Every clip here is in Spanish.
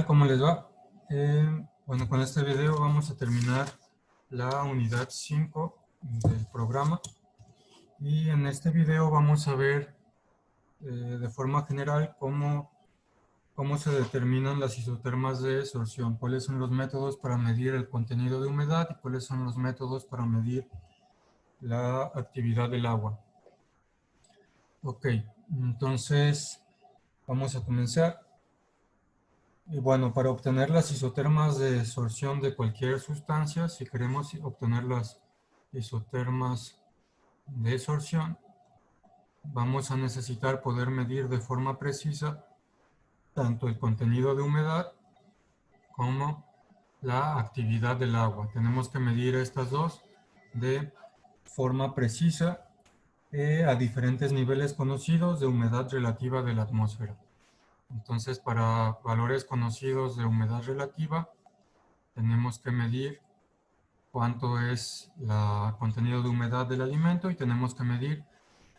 ¿Cómo les va? Bueno, con este video vamos a terminar la unidad 5 del programa y en este video vamos a ver de forma general cómo se determinan las isotermas de sorción, cuáles son los métodos para medir el contenido de humedad y cuáles son los métodos para medir la actividad del agua. Ok, entonces vamos a comenzar. Y bueno, para obtener las isotermas de sorción de cualquier sustancia, si queremos obtener las isotermas de sorción, vamos a necesitar poder medir de forma precisa tanto el contenido de humedad como la actividad del agua. Tenemos que medir estas dos de forma precisa a diferentes niveles conocidos de humedad relativa de la atmósfera. Entonces, para valores conocidos de humedad relativa, tenemos que medir cuánto es el contenido de humedad del alimento y tenemos que medir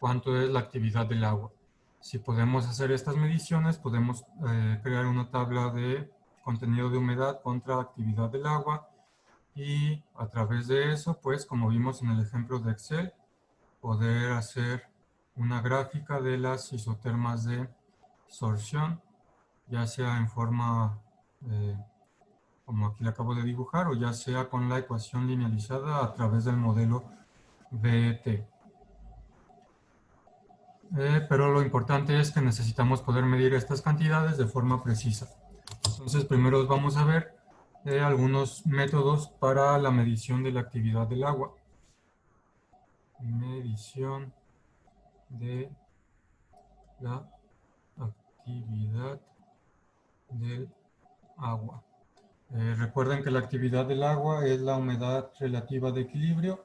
cuánto es la actividad del agua. Si podemos hacer estas mediciones, podemos crear una tabla de contenido de humedad contra actividad del agua y a través de eso, pues como vimos en el ejemplo de Excel, poder hacer una gráfica de las isotermas de sorción, ya sea en forma como aquí le acabo de dibujar, o ya sea con la ecuación linealizada a través del modelo BET. Pero lo importante es que necesitamos poder medir estas cantidades de forma precisa. Entonces, primero vamos a ver algunos métodos para la medición de la actividad del agua. Medición de la actividad del agua. Recuerden que la actividad del agua es la humedad relativa de equilibrio,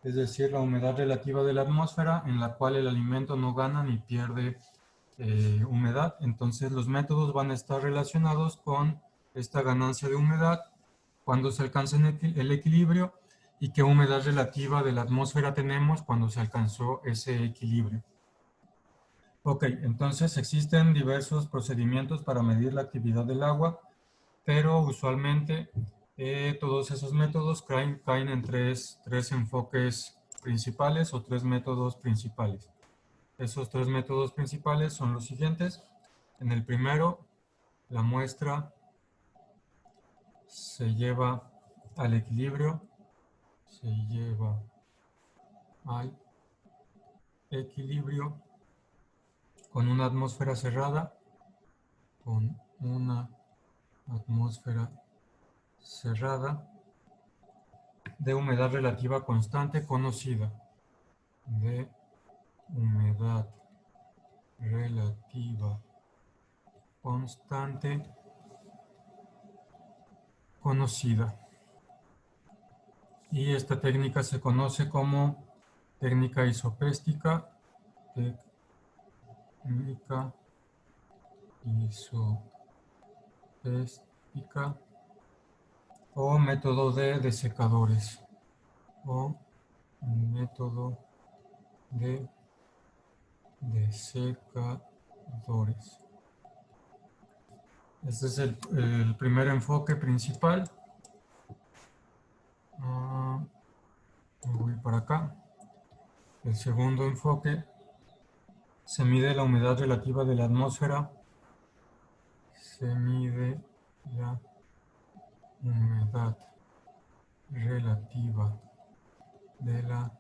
es decir, la humedad relativa de la atmósfera en la cual el alimento no gana ni pierde humedad. Entonces los métodos van a estar relacionados con esta ganancia de humedad, cuando se alcanza el equilibrio y qué humedad relativa de la atmósfera tenemos cuando se alcanzó ese equilibrio. Ok, entonces existen diversos procedimientos para medir la actividad del agua, pero usualmente todos esos métodos caen en tres enfoques principales o tres métodos principales. Esos tres métodos principales son los siguientes. En el primero, la muestra se lleva al equilibrio, con una atmósfera cerrada, de humedad relativa constante conocida, de humedad relativa constante conocida. Y esta técnica se conoce como técnica isopéstica, o método de desecadores, o método de desecadores. Este es el primer enfoque principal. Voy para acá. El segundo enfoque, se mide la humedad relativa de la atmósfera. Se mide la humedad relativa de la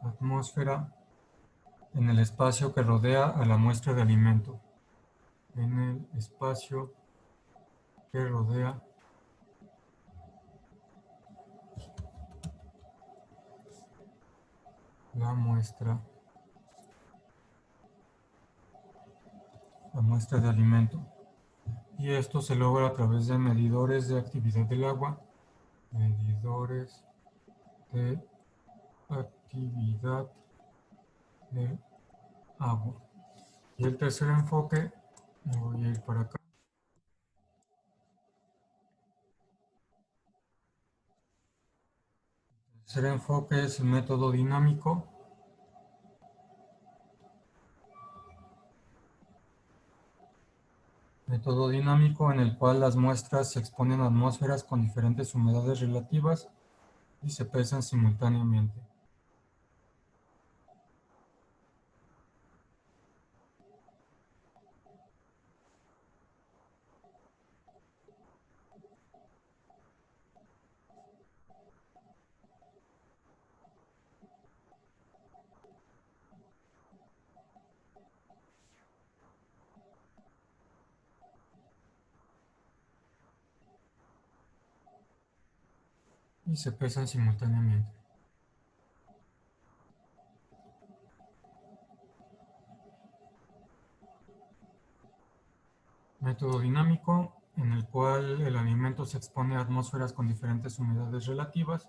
atmósfera en el espacio que rodea a la muestra de alimento. En el espacio que rodea la muestra de alimento. Y esto se logra a través de medidores de actividad del agua. Medidores de actividad del agua. Y el tercer enfoque, me voy a ir para acá. El tercer enfoque es el método dinámico. Método dinámico en el cual las muestras se exponen a atmósferas con diferentes humedades relativas y se pesan simultáneamente. Y se pesan simultáneamente. Método dinámico en el cual el alimento se expone a atmósferas con diferentes humedades relativas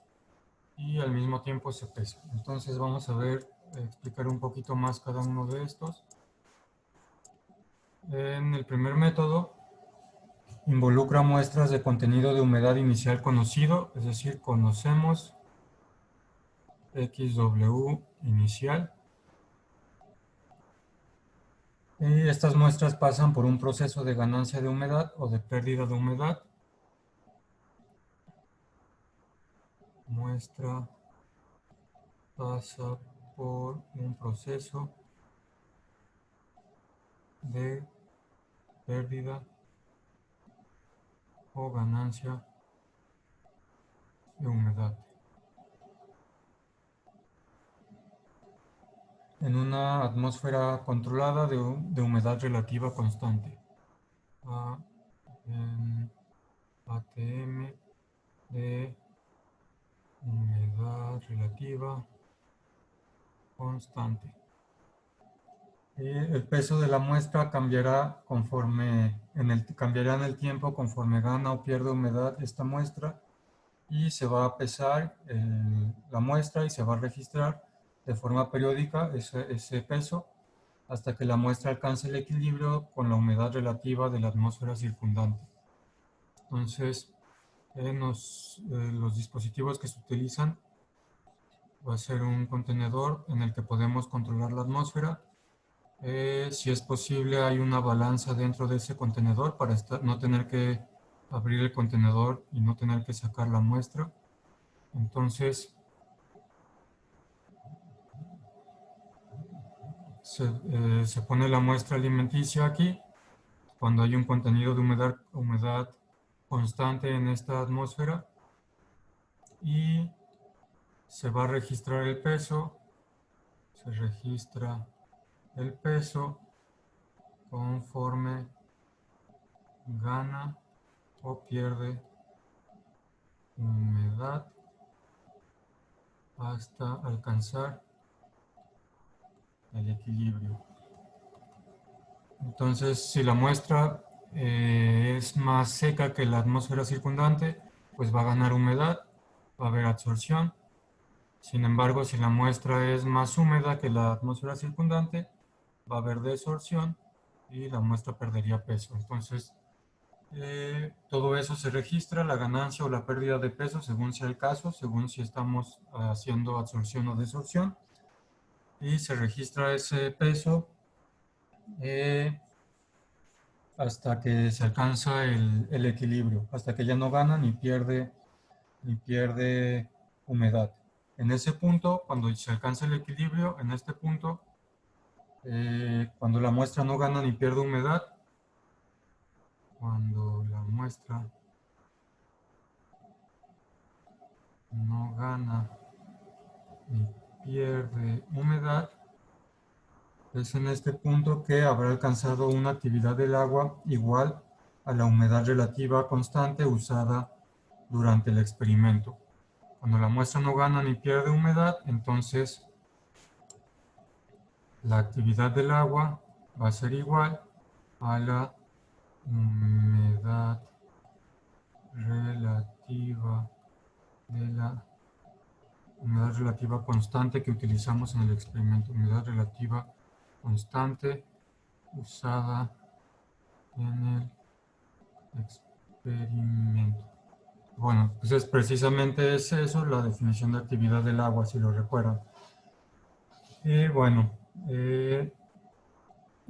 y al mismo tiempo se pesa. Entonces vamos a ver, explicar un poquito más cada uno de estos. En el primer método involucra muestras de contenido de humedad inicial conocido, es decir, conocemos XW inicial. Y estas muestras pasan por un proceso de ganancia de humedad o de pérdida de humedad. Muestra pasa por un proceso de pérdida o ganancia de humedad. En una atmósfera controlada de humedad relativa constante. ATM de humedad relativa constante. El peso de la muestra cambiará cambiará en el tiempo conforme gana o pierde humedad esta muestra, y se va a pesar la muestra y se va a registrar de forma periódica ese peso hasta que la muestra alcance el equilibrio con la humedad relativa de la atmósfera circundante. Entonces, los dispositivos que se utilizan va a ser un contenedor en el que podemos controlar la atmósfera. Si es posible, hay una balanza dentro de ese contenedor para no tener que abrir el contenedor y no tener que sacar la muestra. Entonces, se pone la muestra alimenticia aquí. Cuando hay un contenido de humedad constante en esta atmósfera, y se va a registrar el peso. Se registra el peso conforme gana o pierde humedad hasta alcanzar el equilibrio. Entonces, si la muestra es más seca que la atmósfera circundante, pues va a ganar humedad, va a haber absorción. Sin embargo, si la muestra es más húmeda que la atmósfera circundante, va a haber desorción y la muestra perdería peso. Entonces, todo eso se registra, la ganancia o la pérdida de peso, según sea el caso, según si estamos haciendo absorción o desorción. Y se registra ese peso hasta que se alcanza el equilibrio, hasta que ya no gana ni pierde humedad. En ese punto, cuando se alcanza el equilibrio, en este punto, cuando la muestra no gana ni pierde humedad, cuando la muestra no gana ni pierde humedad, es en este punto que habrá alcanzado una actividad del agua igual a la humedad relativa constante usada durante el experimento. Cuando la muestra no gana ni pierde humedad, entonces la actividad del agua va a ser igual a la humedad relativa de la humedad relativa constante que utilizamos en el experimento. Humedad relativa constante usada en el experimento. Bueno, pues precisamente es eso, la definición de actividad del agua, si lo recuerdan. Y bueno,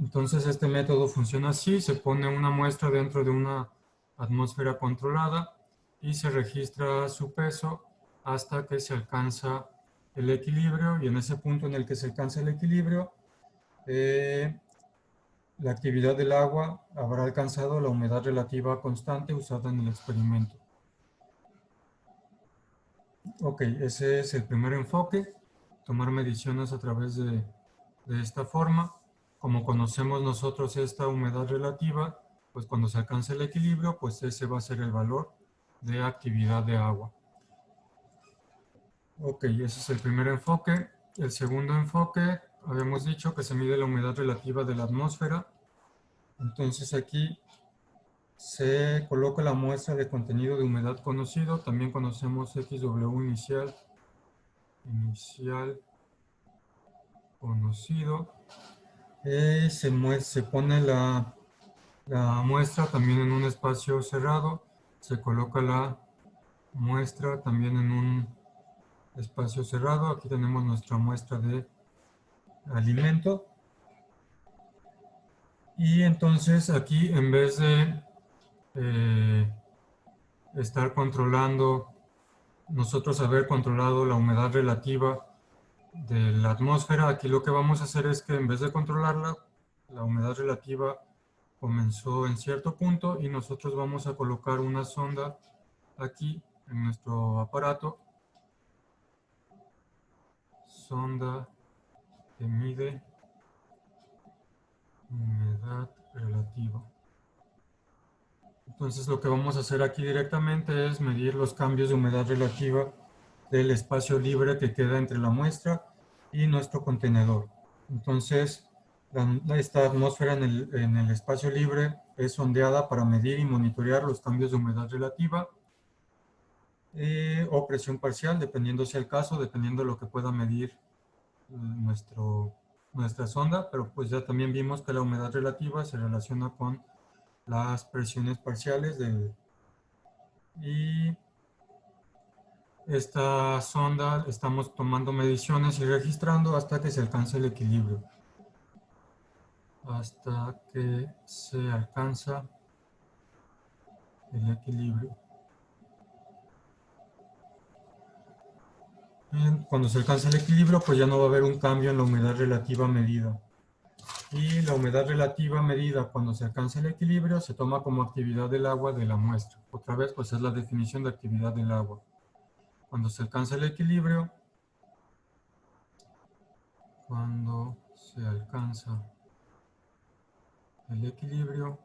Entonces este método funciona así: se pone una muestra dentro de una atmósfera controlada y se registra su peso hasta que se alcanza el equilibrio, y en ese punto en el que se alcanza el equilibrio, la actividad del agua habrá alcanzado la humedad relativa constante usada en el experimento. Ok, ese es el primer enfoque: tomar mediciones a través de esta forma. Como conocemos nosotros esta humedad relativa, pues cuando se alcance el equilibrio, pues ese va a ser el valor de actividad de agua. Ok, ese es el primer enfoque. El segundo enfoque, habíamos dicho que se mide la humedad relativa de la atmósfera. Entonces aquí se coloca la muestra de contenido de humedad conocido, también conocemos XW inicial conocido. Se pone la muestra también en un espacio cerrado, se coloca la muestra también en un espacio cerrado. Aquí tenemos nuestra muestra de alimento. Y entonces aquí, en vez de estar controlando, nosotros haber controlado la humedad relativa de la atmósfera, aquí lo que vamos a hacer es que en vez de controlarla, la humedad relativa comenzó en cierto punto y nosotros vamos a colocar una sonda aquí en nuestro aparato, sonda que mide humedad relativa. Entonces lo que vamos a hacer aquí directamente es medir los cambios de humedad relativa del espacio libre que queda entre la muestra y nuestro contenedor. Entonces, esta atmósfera en el espacio libre es sondeada para medir y monitorear los cambios de humedad relativa o presión parcial, dependiendo sea el caso, dependiendo de lo que pueda medir nuestra sonda, pero pues ya también vimos que la humedad relativa se relaciona con las presiones parciales y esta sonda estamos tomando mediciones y registrando hasta que se alcance el equilibrio. Hasta que se alcanza el equilibrio. Bien, cuando se alcanza el equilibrio, pues ya no va a haber un cambio en la humedad relativa medida. Y la humedad relativa medida cuando se alcanza el equilibrio se toma como actividad del agua de la muestra. Otra vez, pues es la definición de actividad del agua. Cuando se alcanza el equilibrio, cuando se alcanza el equilibrio,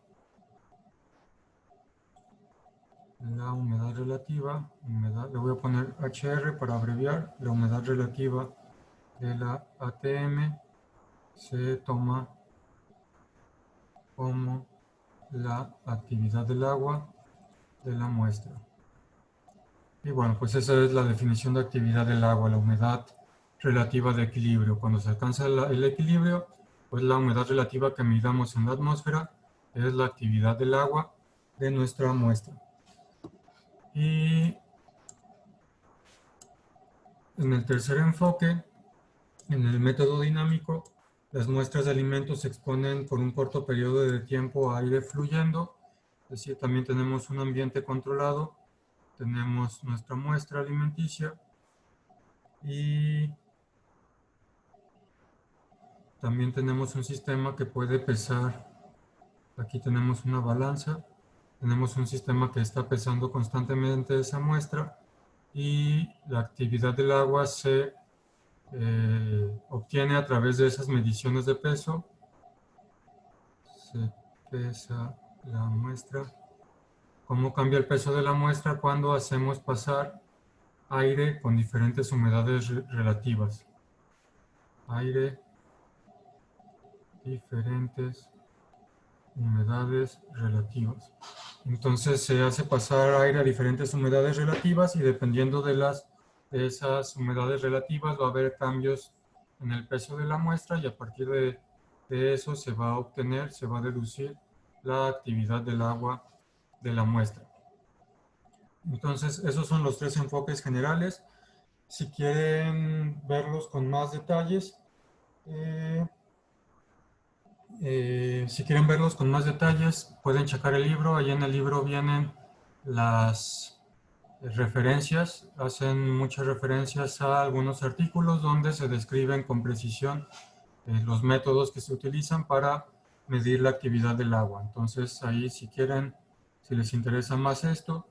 la humedad relativa, le voy a poner HR para abreviar, la humedad relativa de la ATM se toma como la actividad del agua de la muestra. Y bueno, pues esa es la definición de actividad del agua, la humedad relativa de equilibrio. Cuando se alcanza el equilibrio, pues la humedad relativa que midamos en la atmósfera es la actividad del agua de nuestra muestra. Y en el tercer enfoque, en el método dinámico, las muestras de alimentos se exponen por un corto periodo de tiempo a aire fluyendo, es decir, también tenemos un ambiente controlado, tenemos nuestra muestra alimenticia y también tenemos un sistema que puede pesar. Aquí tenemos una balanza, tenemos un sistema que está pesando constantemente esa muestra y la actividad del agua se obtiene a través de esas mediciones de peso. Se pesa la muestra. ¿Cómo cambia el peso de la muestra cuando hacemos pasar aire con diferentes humedades relativas? Aire, diferentes humedades relativas. Entonces se hace pasar aire a diferentes humedades relativas y dependiendo de esas humedades relativas va a haber cambios en el peso de la muestra y a partir de eso se va a obtener, se va a deducir la actividad del agua de la muestra. Entonces esos son los tres enfoques generales. Si quieren verlos con más detalles, Si quieren verlos con más detalles, pueden checar el libro. Ahí en el libro vienen las referencias. Hacen muchas referencias a algunos artículos donde se describen con precisión los métodos que se utilizan para medir la actividad del agua. Entonces ahí si quieren, si les interesa más esto,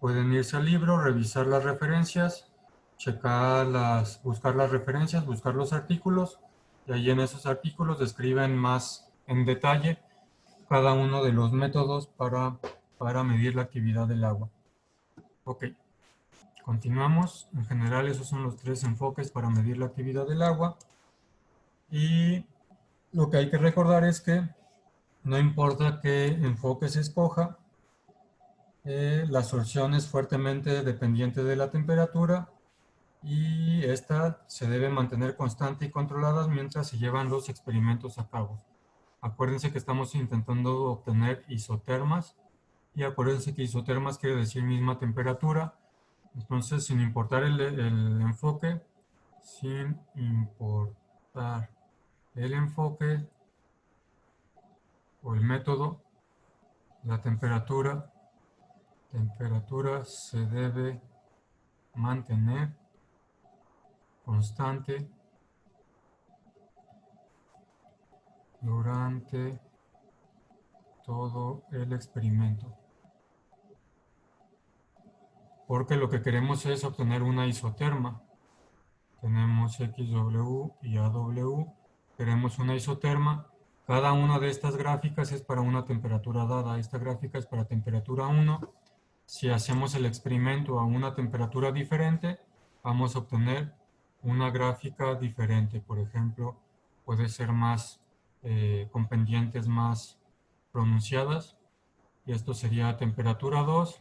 pueden irse al libro, revisar las referencias, buscar las referencias, buscar los artículos, y ahí en esos artículos describen más en detalle cada uno de los métodos para medir la actividad del agua. Ok, continuamos. En general esos son los 3 enfoques para medir la actividad del agua. Y lo que hay que recordar es que no importa qué enfoque se escoja, la absorción es fuertemente dependiente de la temperatura y esta se debe mantener constante y controlada mientras se llevan los experimentos a cabo. Acuérdense que estamos intentando obtener isotermas y acuérdense que isotermas quiere decir misma temperatura. Entonces, sin importar el enfoque, o el método, la temperatura se debe mantener constante durante todo el experimento. Porque lo que queremos es obtener una isoterma. Tenemos XW y AW. Queremos una isoterma. Cada una de estas gráficas es para una temperatura dada. Esta gráfica es para temperatura 1. Si hacemos el experimento a una temperatura diferente, vamos a obtener una gráfica diferente. Por ejemplo, puede ser con pendientes más pronunciadas. Y esto sería temperatura 2.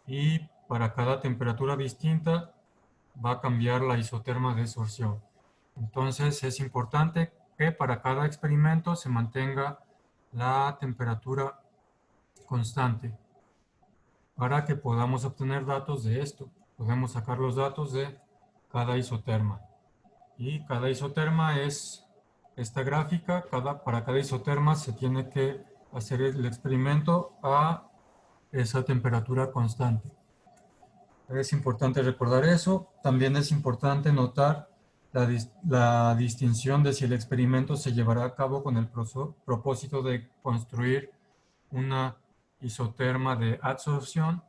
Y para cada temperatura distinta va a cambiar la isoterma de absorción. Entonces es importante que para cada experimento se mantenga la temperatura constante para que podamos obtener datos de esto. Podemos sacar los datos de cada isoterma. Y cada isoterma es esta gráfica. Para cada isoterma se tiene que hacer el experimento a esa temperatura constante. Es importante recordar eso. También es importante notar la distinción de si el experimento se llevará a cabo con el propósito de construir una isoterma de adsorción,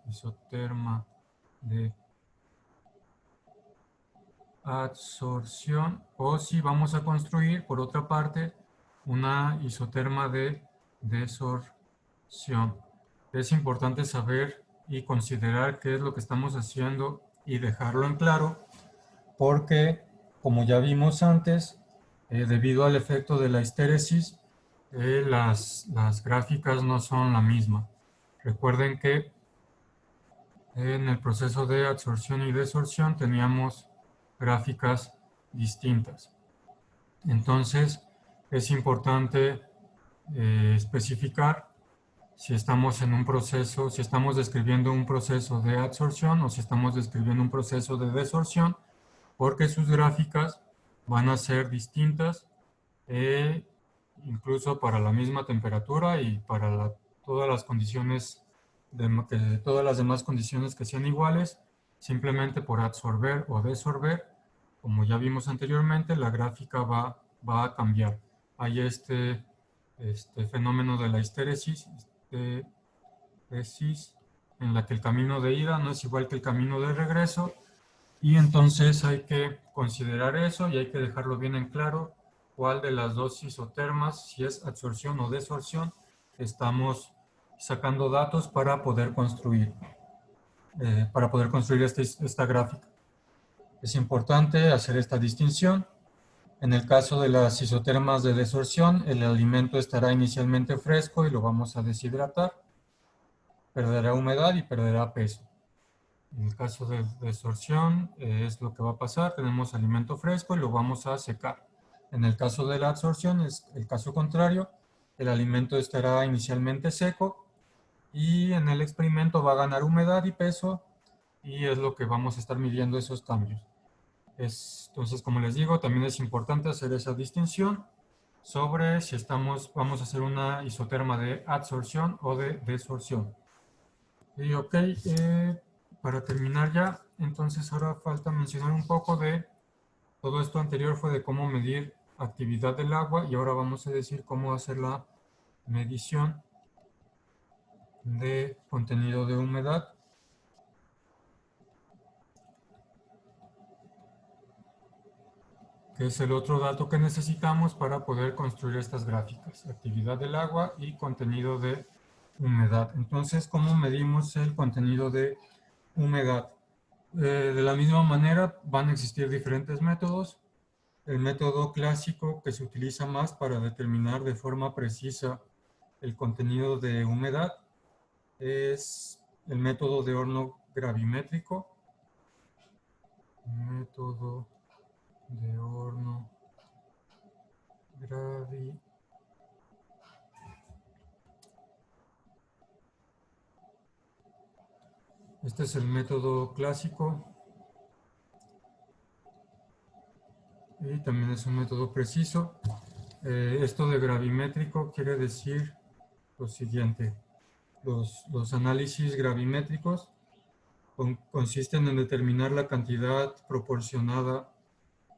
o si vamos a construir, por otra parte, una isoterma de desorción. Es importante saber y considerar qué es lo que estamos haciendo y dejarlo en claro, porque, como ya vimos antes, debido al efecto de la histéresis, las gráficas no son la misma. Recuerden que en el proceso de absorción y desorción teníamos gráficas distintas. Entonces, es importante especificar si estamos en un proceso, si estamos describiendo un proceso de absorción o si estamos describiendo un proceso de desorción, porque sus gráficas van a ser distintas, incluso para la misma temperatura y para todas las condiciones, todas las demás condiciones que sean iguales, simplemente por absorber o desorber, como ya vimos anteriormente, la gráfica va a cambiar. Hay este fenómeno de la histéresis, en la que el camino de ida no es igual que el camino de regreso, y entonces hay que considerar eso y hay que dejarlo bien en claro cuál de las dos isotermas, si es absorción o desorción, estamos sacando datos para poder construir esta gráfica. Es importante hacer esta distinción. En el caso de las isotermas de desorción, el alimento estará inicialmente fresco y lo vamos a deshidratar. Perderá humedad y perderá peso. En el caso de desorción es lo que va a pasar. Tenemos alimento fresco y lo vamos a secar. En el caso de la absorción es el caso contrario. El alimento estará inicialmente seco y en el experimento va a ganar humedad y peso y es lo que vamos a estar midiendo esos cambios. Entonces, como les digo, también es importante hacer esa distinción. sobre si vamos a hacer una isoterma de adsorción o de desorción. Y ok, para terminar ya, entonces ahora falta mencionar un poco de todo esto anterior fue de cómo medir actividad del agua y ahora vamos a decir cómo hacer la medición de contenido de humedad. Que es el otro dato que necesitamos para poder construir estas gráficas, actividad del agua y contenido de humedad. Entonces, ¿cómo medimos el contenido de humedad? De la misma manera, van a existir diferentes métodos. El método clásico que se utiliza más para determinar de forma precisa el contenido de humedad es el método de horno gravimétrico. Método de horno gravimétrico. Este es el método clásico y también es un método preciso. Esto de gravimétrico quiere decir lo siguiente. Los análisis gravimétricos consisten en determinar la cantidad proporcionada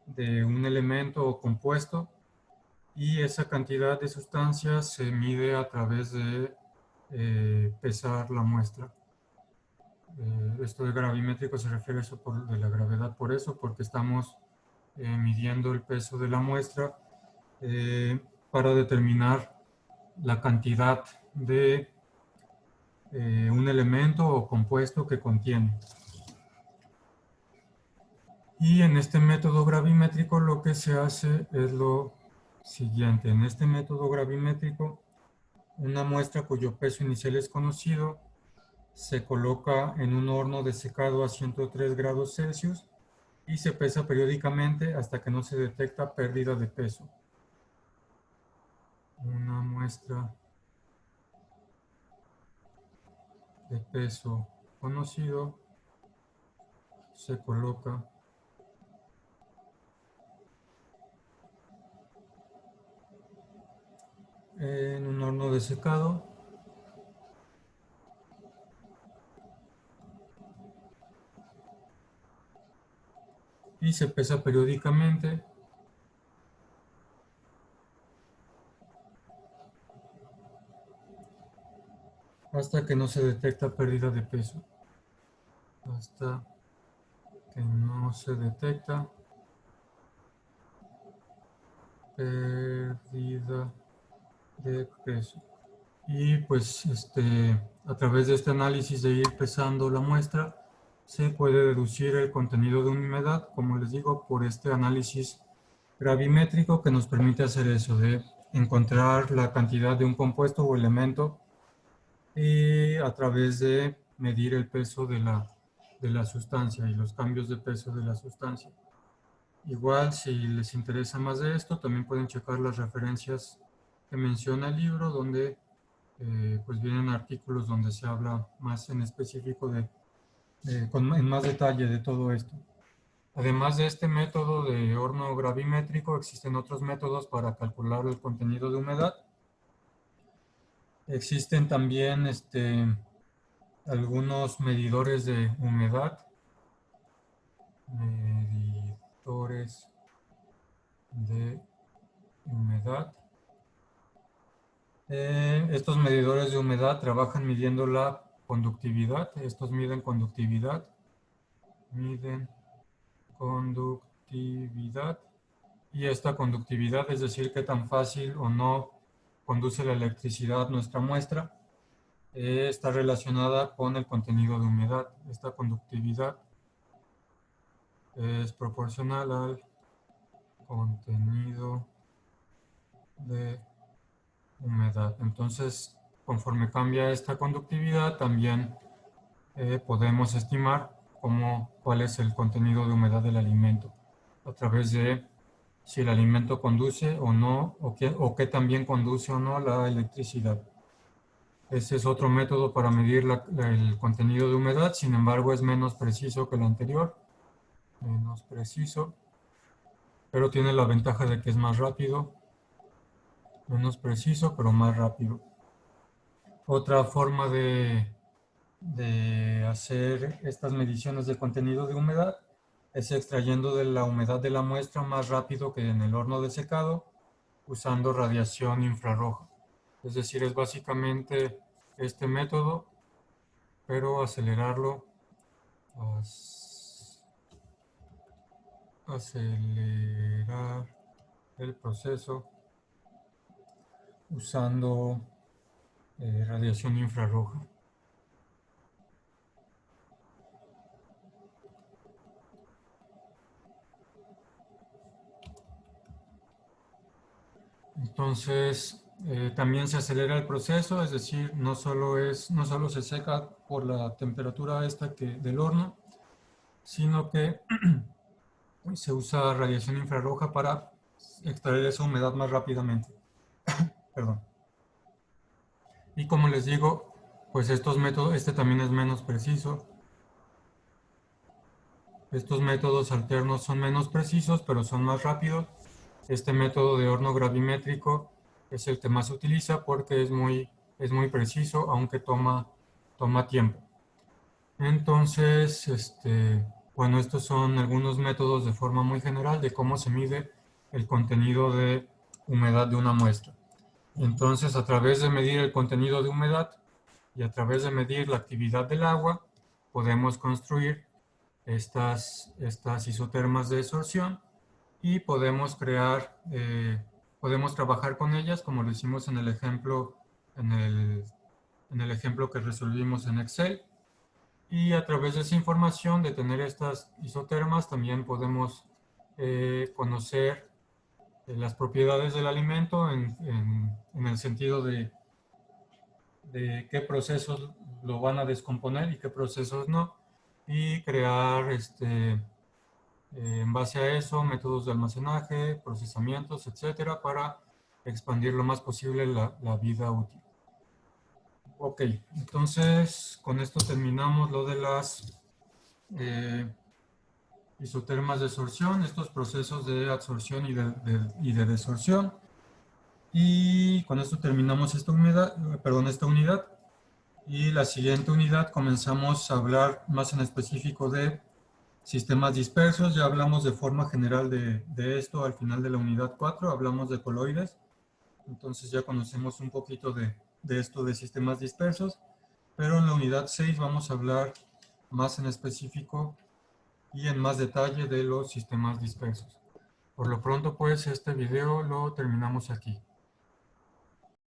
de un elemento o compuesto y esa cantidad de sustancias se mide a través de pesar la muestra. Esto de gravimétrico se refiere a eso de la gravedad por eso, porque estamos midiendo el peso de la muestra para determinar la cantidad de un elemento o compuesto que contiene. Y en este método gravimétrico lo que se hace es lo siguiente. En este método gravimétrico, una muestra cuyo peso inicial es conocido se coloca en un horno de secado a 103 grados Celsius y se pesa periódicamente hasta que no se detecta pérdida de peso. Una muestra de peso conocido se coloca en un horno de secado y se pesa periódicamente hasta que no se detecta pérdida de peso. Hasta que no se detecta pérdida de peso. Y pues a través de este análisis de ir pesando la muestra, se puede deducir el contenido de una humedad, como les digo, por este análisis gravimétrico que nos permite hacer eso, de encontrar la cantidad de un compuesto o elemento y a través de medir el peso de la sustancia y los cambios de peso de la sustancia. Igual, si les interesa más de esto, también pueden checar las referencias que menciona el libro, donde pues vienen artículos donde se habla más en específico en más detalle de todo esto. Además de este método de horno gravimétrico, existen otros métodos para calcular el contenido de humedad. Existen también algunos medidores de humedad. Medidores de humedad. Estos medidores de humedad trabajan midiendo la conductividad. Estos miden conductividad. Miden conductividad. Y esta conductividad, es decir, qué tan fácil o no conduce la electricidad nuestra muestra, está relacionada con el contenido de humedad. Esta conductividad es proporcional al contenido de humedad. Entonces, conforme cambia esta conductividad, también podemos estimar cuál es el contenido de humedad del alimento a través de si el alimento conduce o no, o qué también conduce o no la electricidad. Ese es otro método para medir el contenido de humedad, sin embargo es menos preciso que el anterior, menos preciso, pero tiene la ventaja de que es más rápido Menos preciso, pero más rápido. Otra forma de hacer estas mediciones de contenido de humedad es extrayendo de la humedad de la muestra más rápido que en el horno de secado usando radiación infrarroja. Es decir, es básicamente este método, pero acelerarlo, acelerar el proceso usando radiación infrarroja. Entonces, también se acelera el proceso, es decir, no solo se seca por la temperatura esta del horno, sino que se usa radiación infrarroja para extraer esa humedad más rápidamente. Perdón. Y como les digo, pues estos métodos, este también es menos preciso. Estos métodos alternos son menos precisos, pero son más rápidos. Este método de horno gravimétrico es el que más se utiliza porque es muy preciso, aunque toma tiempo. Entonces, bueno, estos son algunos métodos de forma muy general de cómo se mide el contenido de humedad de una muestra. Entonces, a través de medir el contenido de humedad y a través de medir la actividad del agua, podemos construir estas isotermas de desorción y podemos podemos trabajar con ellas como lo hicimos en el ejemplo, en el ejemplo que resolvimos en Excel. Y a través de esa información, de tener estas isotermas, también podemos conocer las propiedades del alimento en el sentido de qué procesos lo van a descomponer y qué procesos no, y crear en base a eso métodos de almacenaje, procesamientos, etcétera, para expandir lo más posible la vida útil. Ok, entonces con esto terminamos lo de las isotermas de absorción, estos procesos de absorción y de desorción. Y con esto terminamos esta unidad. Y la siguiente unidad comenzamos a hablar más en específico de sistemas dispersos. Ya hablamos de forma general de esto al final de la unidad 4, hablamos de coloides. Entonces ya conocemos un poquito de esto de sistemas dispersos. Pero en la unidad 6 vamos a hablar más en específico y en más detalle de los sistemas dispersos. Por lo pronto, pues, este video lo terminamos aquí.